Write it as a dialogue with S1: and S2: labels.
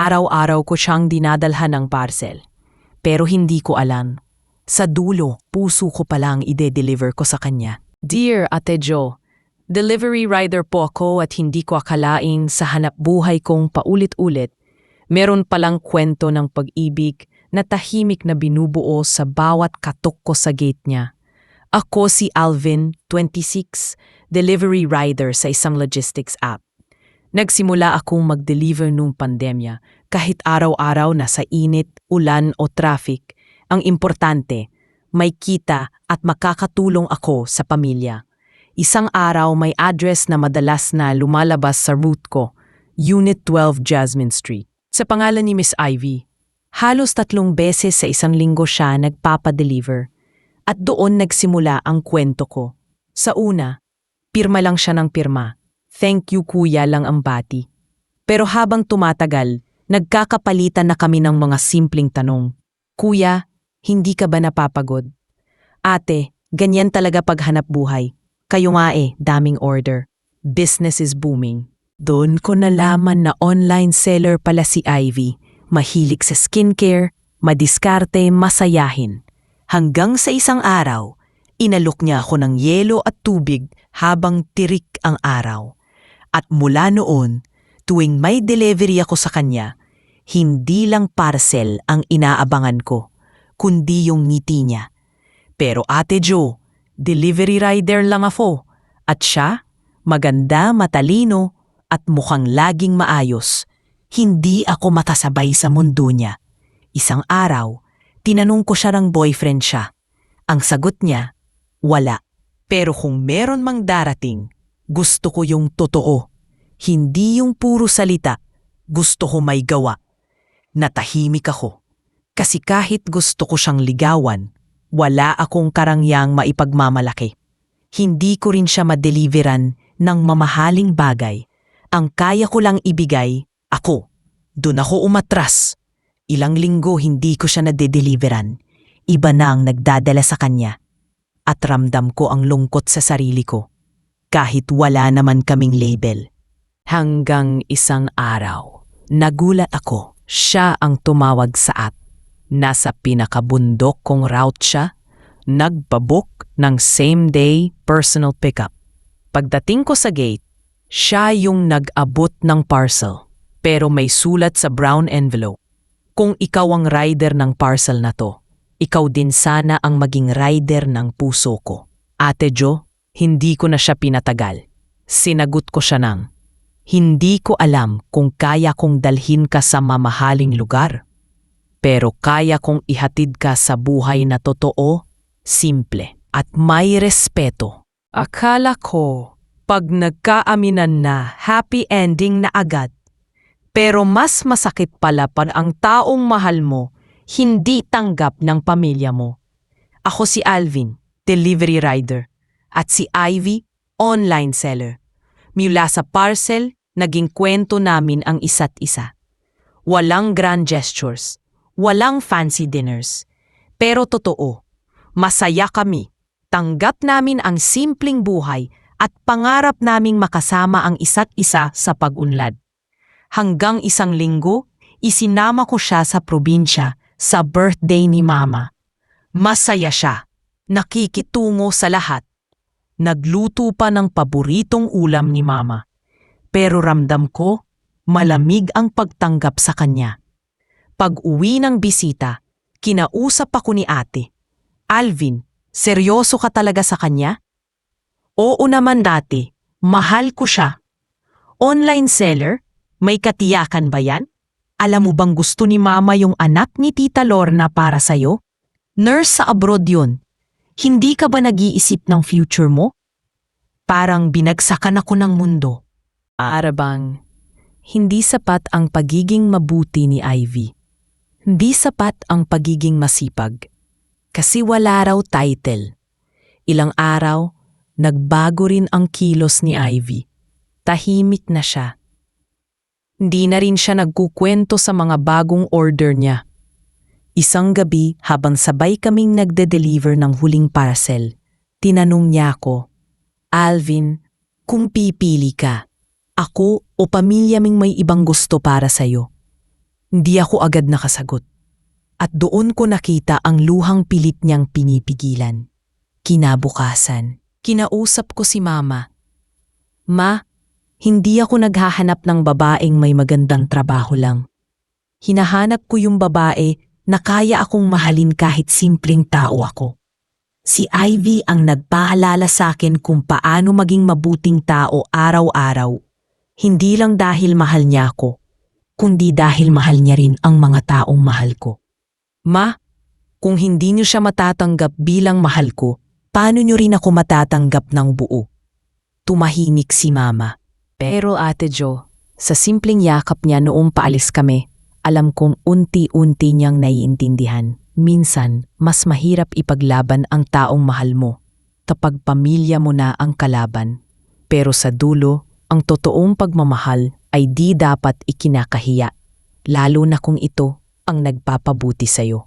S1: Araw-araw ko siyang dinadalhan ng parcel. Pero hindi ko alam. Sa dulo, puso ko palang ide-deliver ko sa kanya. Dear Ate Jo, delivery rider po ako at hindi ko akalain sa hanap buhay kong paulit-ulit. Meron palang kwento ng pag-ibig na tahimik na binubuo sa bawat katok ko sa gate niya. Ako si Alvin, 26, delivery rider sa isang logistics app. Nagsimula akong mag-deliver nung pandemya kahit araw-araw na sa init, ulan o traffic. Ang importante, may kita at makakatulong ako sa pamilya. Isang araw may address na madalas na lumalabas sa route ko, Unit 12 Jasmine Street. Sa pangalan ni Miss Ivy, halos 3 beses sa isang linggo siya nagpapadeliver. At doon nagsimula ang kwento ko. Sa una, pirma lang siya ng pirma. Thank you kuya lang ang bati. Pero habang tumatagal, nagkakapalitan na kami ng mga simpleng tanong. Kuya, hindi ka ba napapagod? Ate, ganyan talaga paghanap buhay. Kayo nga daming order. Business is booming. Doon ko nalaman na online seller pala si Ivy. Mahilig sa skincare, madiskarte, masayahin. Hanggang sa isang araw, inalok niya ako ng yelo at tubig habang tirik ang araw. At mula noon, tuwing may delivery ako sa kanya, hindi lang parcel ang inaabangan ko, kundi yung ngiti niya. Pero Ate Jo, delivery rider lang ako. At siya, maganda, matalino, at mukhang laging maayos. Hindi ako matasabay sa mundo niya. Isang araw, tinanong ko siya ng boyfriend siya. Ang sagot niya, wala. Pero kung meron mang darating, gusto ko yung totoo. Hindi yung puro salita. Gusto ko may gawa. Natahimik ako. Kasi kahit gusto ko siyang ligawan, wala akong karangyang maipagmamalaki. Hindi ko rin siya madeliveran ng mamahaling bagay. Ang kaya ko lang ibigay, ako. Doon ako umatras. Ilang linggo hindi ko siya nadedeliveran. Iba na ang nagdadala sa kanya. At ramdam ko ang lungkot sa sarili ko. Kahit wala naman kaming label. Hanggang isang araw, nagulat ako. Siya ang tumawag sa app. Nasa pinakabundok kong route siya. Nagpabook ng same-day personal pickup. Pagdating ko sa gate, siya yung nag-abot ng parcel. Pero may sulat sa brown envelope. Kung ikaw ang rider ng parcel na to, ikaw din sana ang maging rider ng puso ko. Ate Jo, hindi ko na siya pinatagal. Sinagot ko siya ng, hindi ko alam kung kaya kong dalhin ka sa mamahaling lugar. Pero kaya kong ihatid ka sa buhay na totoo, simple, at may respeto. Akala ko, pag nagkaaminan na, happy ending na agad. Pero mas masakit pala pag ang taong mahal mo, hindi tanggap ng pamilya mo. Ako si Alvin, delivery rider. At si Ivy, online seller. Mula sa parcel, naging kwento namin ang isa't isa. Walang grand gestures, walang fancy dinners. Pero totoo, masaya kami. Tanggap namin ang simpleng buhay at pangarap naming makasama ang isa't isa sa pag-unlad. Hanggang isang linggo, isinama ko siya sa probinsya sa birthday ni Mama. Masaya siya, nakikitungo sa lahat. Nagluto pa ng paboritong ulam ni Mama. Pero ramdam ko, malamig ang pagtanggap sa kanya. Pag-uwi ng bisita, kinausap ako ni ate. Alvin, seryoso ka talaga sa kanya? Oo naman dati, mahal ko siya. Online seller, may katiyakan ba yan? Alam mo bang gusto ni Mama yung anak ni Tita Lorna para sa'yo? Nurse sa abroad yun. Hindi ka ba nag-iisip ng future mo? Parang binagsakan ako ng mundo. Arabang, hindi sapat ang pagiging mabuti ni Ivy. Hindi sapat ang pagiging masipag. Kasi wala raw title. Ilang araw, nagbago rin ang kilos ni Ivy. Tahimik na siya. Hindi na rin siya nagkukwento sa mga bagong order niya. Isang gabi habang sabay kaming nagde-deliver ng huling parcel, tinanong niya ako, Alvin, kung pipili ka, ako o pamilya ming may ibang gusto para sa'yo? Hindi ako agad nakasagot. At doon ko nakita ang luhang pilit niyang pinipigilan. Kinabukasan, kinausap ko si Mama. Ma, hindi ako naghahanap ng babaeng may magandang trabaho lang. Hinahanap ko yung babae na kaya akong mahalin kahit simpleng tao ako. Si Ivy ang nagpaalala sa akin kung paano maging mabuting tao araw-araw. Hindi lang dahil mahal niya ako, kundi dahil mahal niya rin ang mga taong mahal ko. Ma, kung hindi niyo siya matatanggap bilang mahal ko, paano niyo rin ako matatanggap ng buo? Tumahimik si Mama. Pero Ate Jo, sa simpleng yakap niya noong paalis kami, alam kong unti-unti niyang naiintindihan. Minsan, mas mahirap ipaglaban ang taong mahal mo kapag pamilya mo na ang kalaban. Pero sa dulo, ang totoong pagmamahal ay di dapat ikinakahiya, lalo na kung ito ang nagpapabuti sa'yo.